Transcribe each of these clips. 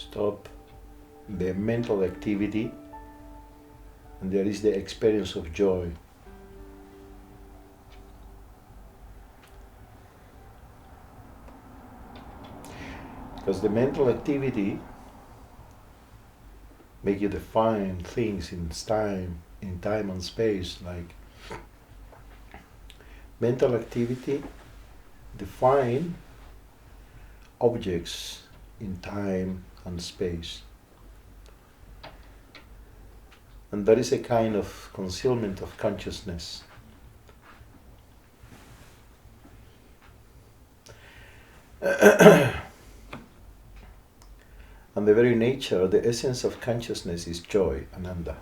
stop the mental activity, and there is the experience of joy. Because the mental activity make you define things in time and space. Like mental activity define objects in time and space. And that is a kind of concealment of consciousness. And the very nature, the essence of consciousness is joy, ananda.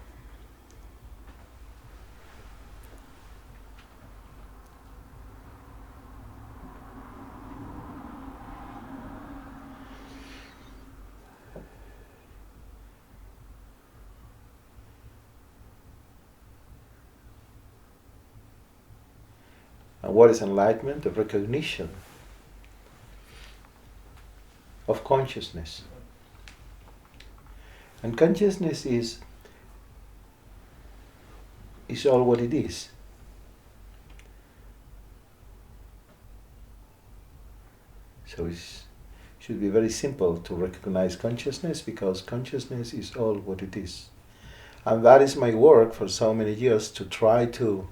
And what is enlightenment? The recognition of consciousness. And consciousness is all what it is. So it should be very simple to recognize consciousness, because consciousness is all what it is. And that is my work for so many years, to try to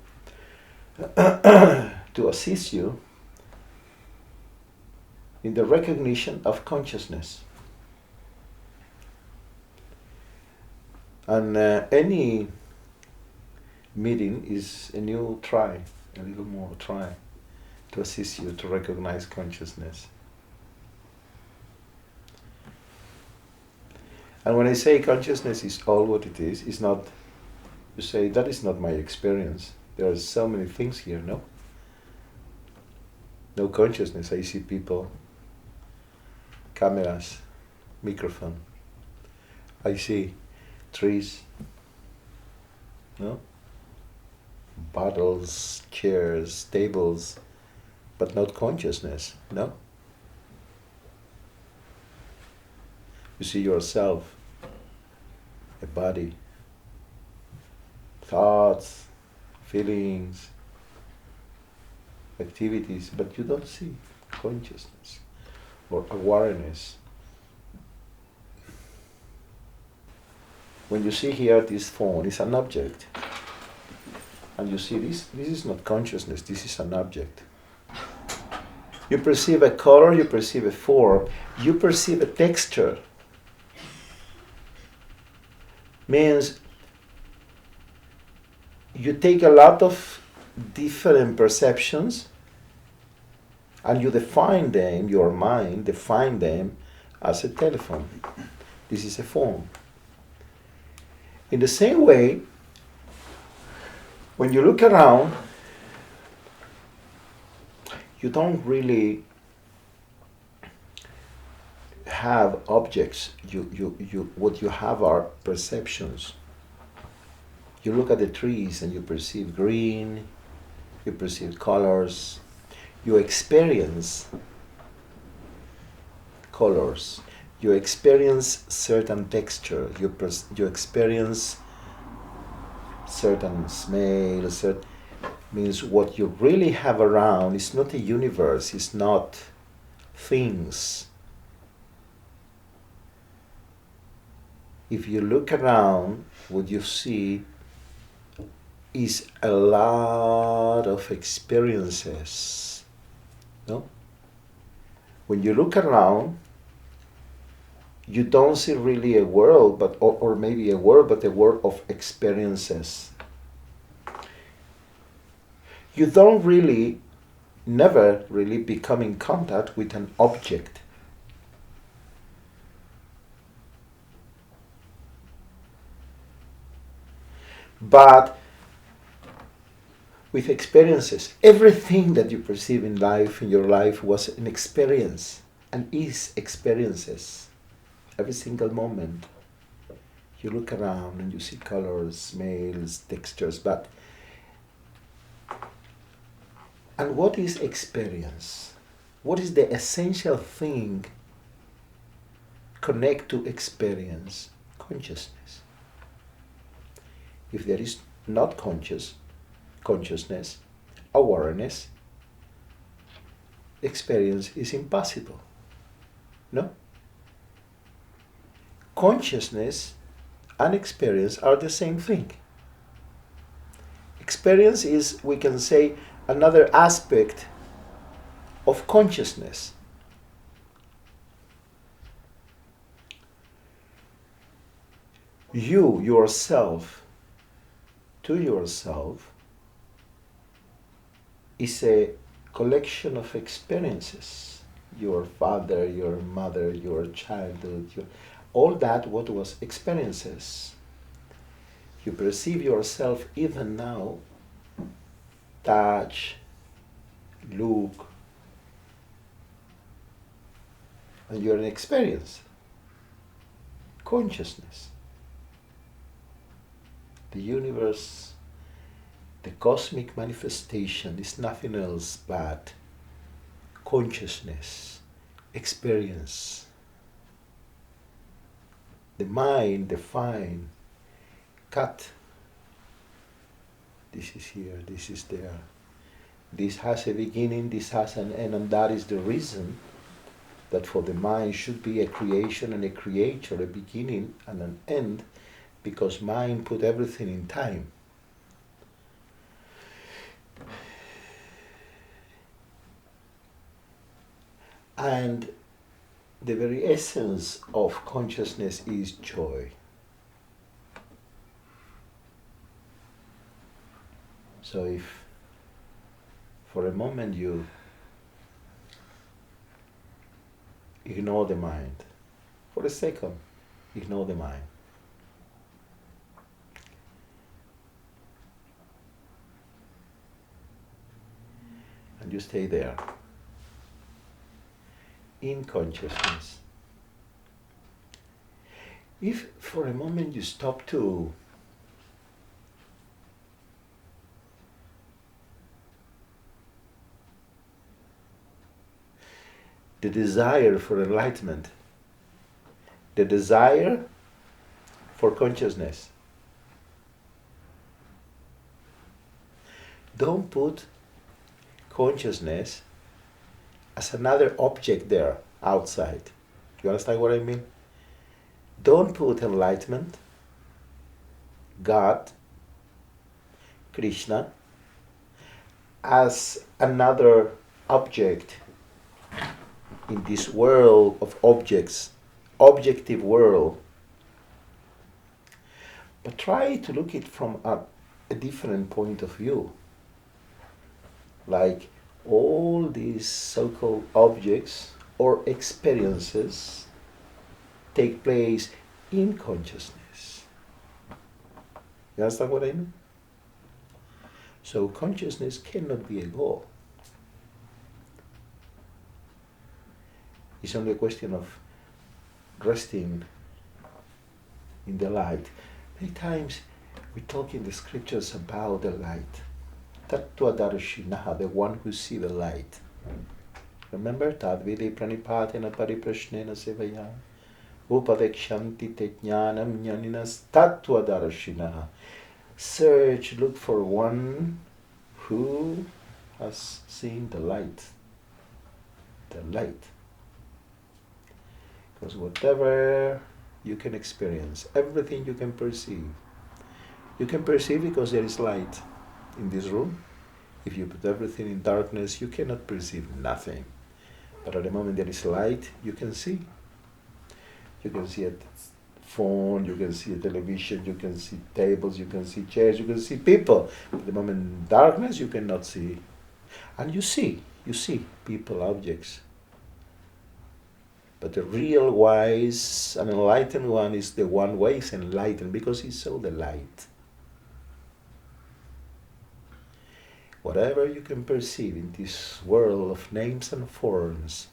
to assist you in the recognition of consciousness. And any meeting is a new try, a little more try to assist you to recognize consciousness. And when I say consciousness is all what it is, it's not, you say, that is not my experience. There are so many things here, no? No consciousness. I see people, cameras, microphone. I see trees, no? Bottles, chairs, tables, but not consciousness, no? You see yourself, a body, thoughts, feelings, activities, but you don't see consciousness or awareness. When you see here this phone, it's an object. And you see this is not consciousness, this is an object. You perceive a color, you perceive a form, you perceive a texture. Means you take a lot of different perceptions and you define them, your mind define them as a telephone. This is a phone. In the same way, when you look around, you don't really have objects. What you have are perceptions. You look at the trees and you perceive green, you perceive colors, you experience colors, you experience certain texture, you experience certain smell, means what you really have around is not a universe, it's not things. If you look around, what you see is a lot of experiences. No? When you look around, you don't see really a world, but or maybe a world, but a world of experiences. You don't really, never really become in contact with an object. But with experiences, everything that you perceive in life, in your life, was an experience and is experiences. Every single moment. You look around and you see colors, smells, textures, but and what is experience? What is the essential thing connect to experience? Consciousness. If there is not consciousness, awareness, experience is impossible. No? Consciousness and experience are the same thing. Experience is, we can say, another aspect of consciousness. You, yourself, to yourself, is a collection of experiences. Your father, your mother, your childhood, all that what was experiences. You perceive yourself even now, touch, look, and you're an experience. Consciousness. The universe, the cosmic manifestation is nothing else but consciousness, experience. The mind, the fine, cut. This is here, this is there. This has a beginning, this has an end, and that is the reason that for the mind should be a creation and a creator, a beginning and an end, because mind put everything in time. And the very essence of consciousness is joy. So if for a moment you ignore the mind, for a second, ignore the mind. And you stay there, in consciousness. If for a moment you stop to the desire for enlightenment, the desire for consciousness, don't put consciousness as another object there outside. You understand what I mean? Don't put enlightenment, God, Krishna, as another object in this world of objects, objective world. But try to look at it from a different point of view. Like all these so-called objects or experiences take place in consciousness. You understand what I mean? So consciousness cannot be a goal. It's only a question of resting in the light. Many times we talk in the scriptures about the light. Tattva-darshinaha, the one who sees the light. Remember? Tadvide pranipatena pariprashnena sevaya upavekshanti te jnanam jnaninas tattva-darshinaha. Search, look for one who has seen the light. The light. Because whatever you can experience, everything you can perceive because there is light. In this room, if you put everything in darkness, you cannot perceive nothing. But at the moment there is light, you can see. You can see a phone, you can see a television, you can see tables, you can see chairs, you can see people. But at the moment in darkness, you cannot see. And you see people, objects. But the real wise and enlightened one is the one who is enlightened because he saw the light. Whatever you can perceive in this world of names and forms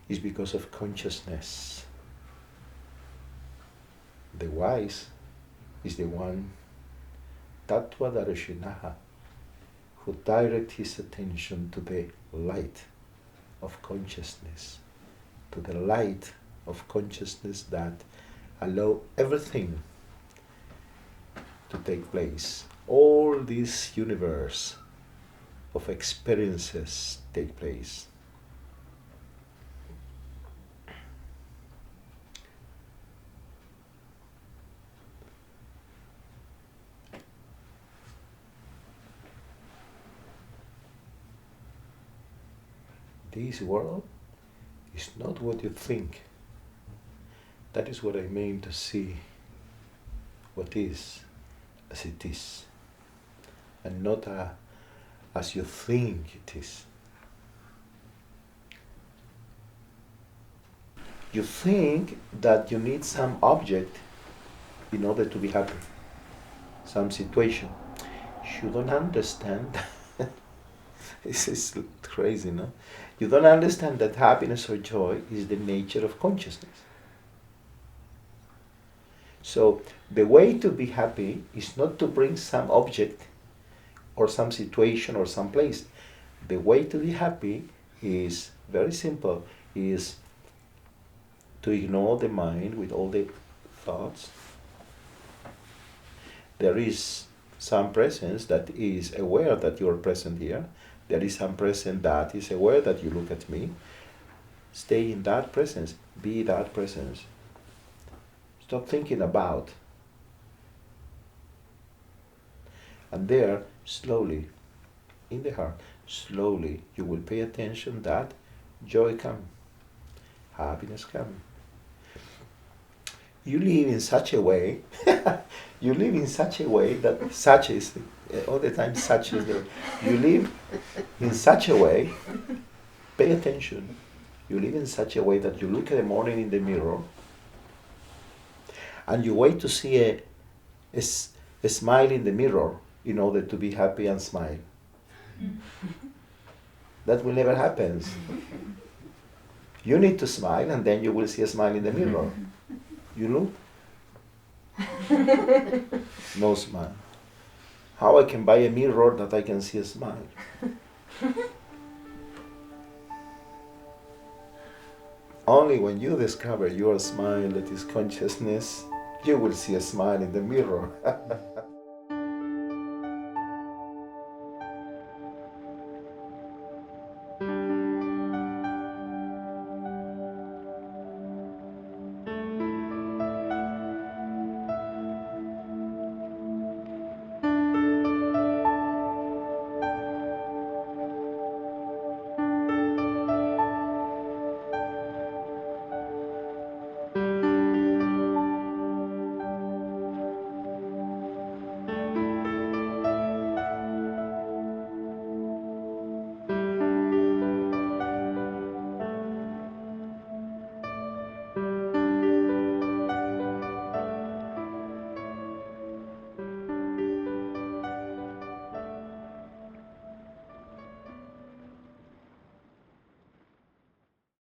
is because of consciousness. The wise is the one, tattva-darshinaha, who directs his attention to the light of consciousness, to the light of consciousness that allow everything to take place. All this universe of experiences take place. This world is not what you think. That is what I mean to see what is as it is, and not as you think it is. You think that you need some object in order to be happy, some situation. You don't understand. This is crazy, no? You don't understand that happiness or joy is the nature of consciousness. So the way to be happy is not to bring some object or some situation or some place. The way to be happy is very simple, is to ignore the mind with all the thoughts. There is some presence that is aware that you are present here. There is some presence that is aware that you look at me. Stay in that presence. Be that presence. Stop thinking about. And there, slowly, in the heart, slowly, you will pay attention that joy comes, happiness comes. You live in such a way, you live in such a way that such is, all the time such is the, you live in such a way, pay attention, you live in such a way that you look at the morning in the mirror and you wait to see a smile in the mirror in order to be happy and smile. That will never happen. You need to smile and then you will see a smile in the mirror. You look? No smile. How I can buy a mirror that I can see a smile? Only when you discover your smile that is consciousness, you will see a smile in the mirror.